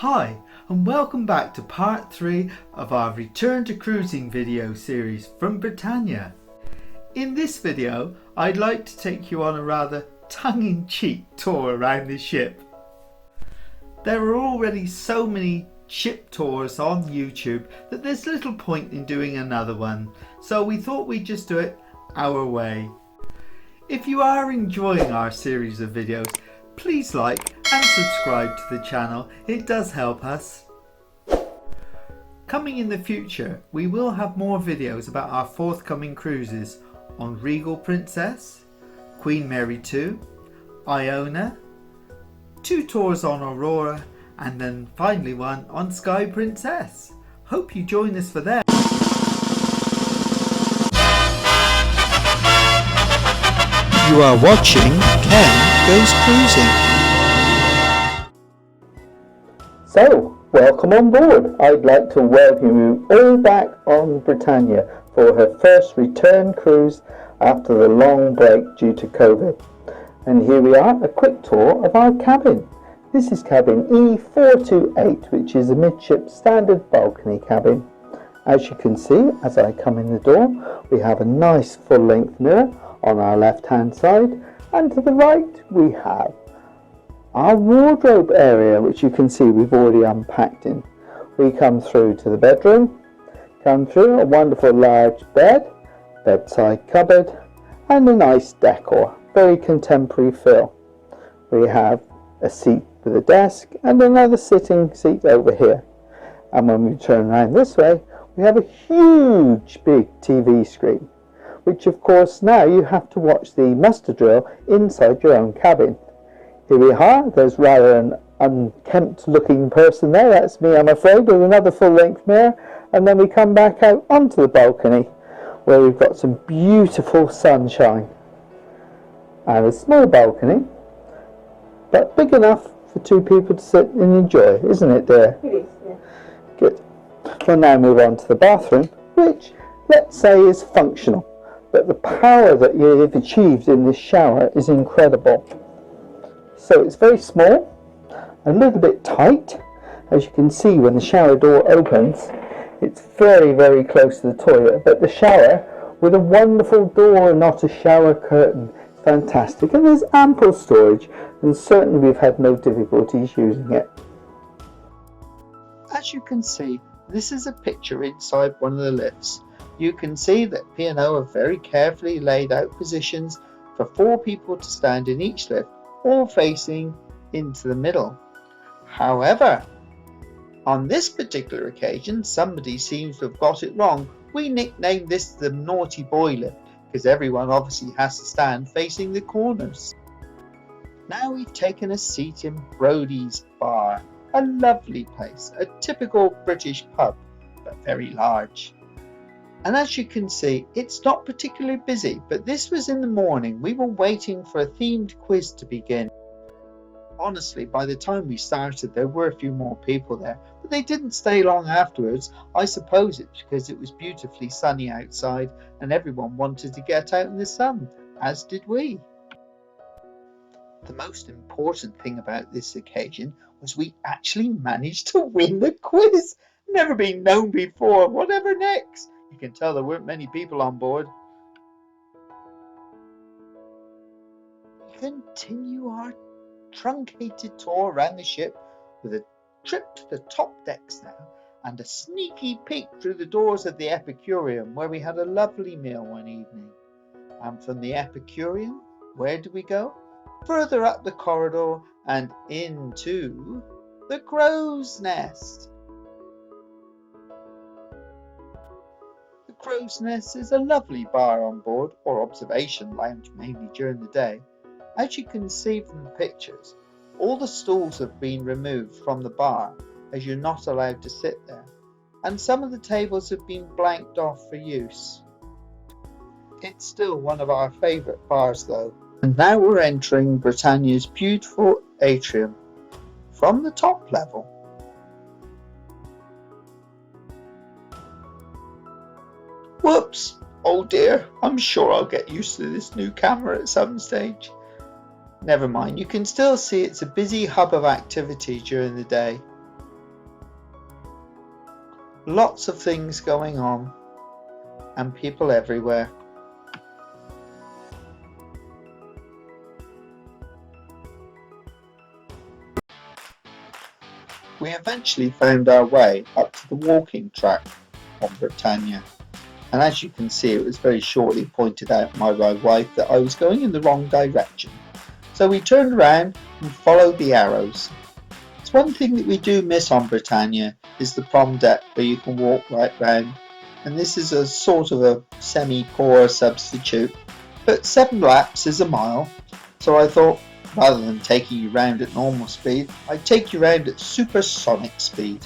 Hi and welcome back to part 3 of our Return to Cruising video series from Britannia. In this video I'd like to take you on a rather tongue-in-cheek tour around the ship. There are already so many ship tours on YouTube that there's little point in doing another one, so we thought we'd just do it our way. If you are enjoying our series of videos, please like and subscribe to the channel, it does help us. Coming in the future, we will have more videos about our forthcoming cruises on Regal Princess, Queen Mary 2, Iona, 2 tours on Aurora, and then finally one on Sky Princess. Hope you join us for them. You are watching Ken Goes Cruising. So, welcome on board. I'd like to welcome you all back on Britannia for her first return cruise after the long break due to COVID. And here we are, a quick tour of our cabin. This is cabin E428, which is a midship standard balcony cabin. As you can see, as I come in the door, we have a nice full-length mirror on our left-hand side, and to the right we have our wardrobe area, which you can see we've already unpacked in. We come through to the bedroom, come through a wonderful large bed, bedside cupboard, and a nice decor, very contemporary feel. We have a seat with a desk and another sitting seat over here. And when we turn around this way, we have a huge big TV screen, which of course now you have to watch the muster drill inside your own cabin. Here we are, there's rather an unkempt looking person there, that's me I'm afraid, with another full length mirror, and then we come back out onto the balcony where we've got some beautiful sunshine. And a small balcony, but big enough for 2 people to sit and enjoy, isn't it dear? It is, yeah. Good. We'll now move on to the bathroom, which let's say is functional, but the power that you've achieved in this shower is incredible. So it's very small, a little bit tight. As you can see when the shower door opens, it's very, very close to the toilet, but the shower with a wonderful door, not a shower curtain. Fantastic, and there's ample storage, and certainly we've had no difficulties using it. As you can see, this is a picture inside one of the lifts. You can see that P&O have very carefully laid out positions for 4 people to stand in each lift, all facing into the middle. However, on this particular occasion, somebody seems to have got it wrong. We nicknamed this the naughty boy lift because everyone obviously has to stand facing the corners. Now we've taken a seat in Brodie's Bar, a lovely place, a typical British pub, but very large. And as you can see, it's not particularly busy, but this was in the morning. We were waiting for a themed quiz to begin. Honestly, by the time we started, there were a few more people there, but they didn't stay long afterwards. I suppose it's because it was beautifully sunny outside and everyone wanted to get out in the sun, as did we. The most important thing about this occasion was we actually managed to win the quiz. Never been known before. Whatever next? You can tell there weren't many people on board. We continue our truncated tour around the ship with a trip to the top decks now and a sneaky peek through the doors of the Epicurean, where we had a lovely meal one evening. And from the Epicurean, where do we go? Further up the corridor and into the Crow's Nest. The Crow's Nest is a lovely bar on board, or observation lounge mainly during the day. As you can see from the pictures, all the stools have been removed from the bar as you're not allowed to sit there, and some of the tables have been blanked off for use. It's still one of our favourite bars though. And now we're entering Britannia's beautiful Atrium from the top level. Whoops! Oh dear, I'm sure I'll get used to this new camera at some stage. Never mind, you can still see it's a busy hub of activity during the day. Lots of things going on and people everywhere. We eventually found our way up to the walking track on Britannia, and as you can see, it was very shortly pointed out by my wife that I was going in the wrong direction. So we turned around and followed the arrows. It's one thing that we do miss on Britannia is the prom deck where you can walk right round, and this is a sort of a semi-poor substitute, but 7 laps is a mile, so I thought rather than taking you round at normal speed, I'd take you round at supersonic speed.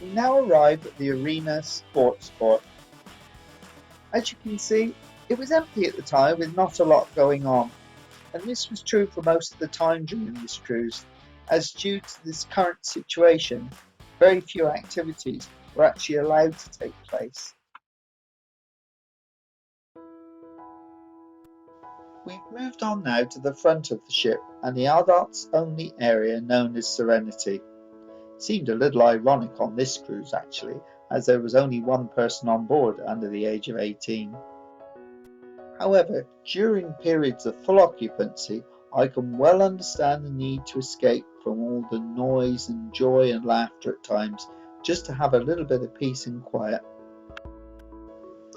We now arrive at the Arena Sports Court. As you can see, it was empty at the time with not a lot going on, and this was true for most of the time during this cruise, as due to this current situation, very few activities were actually allowed to take place. We've moved on now to the front of the ship and the adults only area known as Serenity. Seemed a little ironic on this cruise actually, as there was only one person on board under the age of 18. However, during periods of full occupancy, I can well understand the need to escape from all the noise and joy and laughter at times, just to have a little bit of peace and quiet.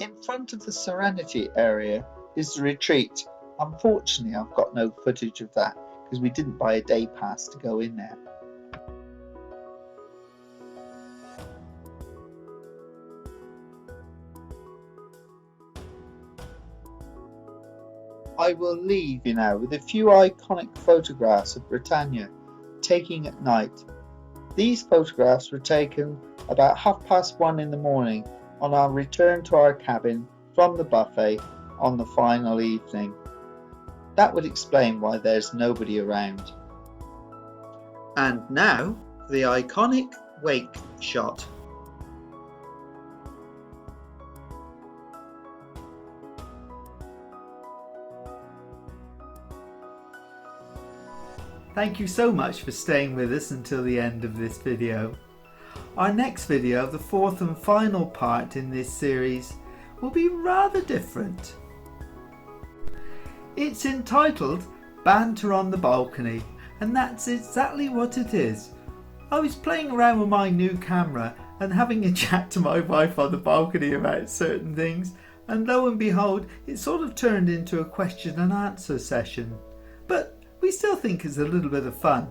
In front of the Serenity area is the retreat. Unfortunately, I've got no footage of that because we didn't buy a day pass to go in there. I will leave you now with a few iconic photographs of Britannia taken at night. These photographs were taken about 1:30 in the morning on our return to our cabin from the buffet on the final evening. That would explain why there's nobody around. And now the iconic wake shot. Thank you so much for staying with us until the end of this video. Our next video, the fourth and final part in this series, will be rather different. It's entitled Banter on the Balcony, and that's exactly what it is. I was playing around with my new camera and having a chat to my wife on the balcony about certain things, and lo and behold, it sort of turned into a question and answer session. But we still think it's a little bit of fun,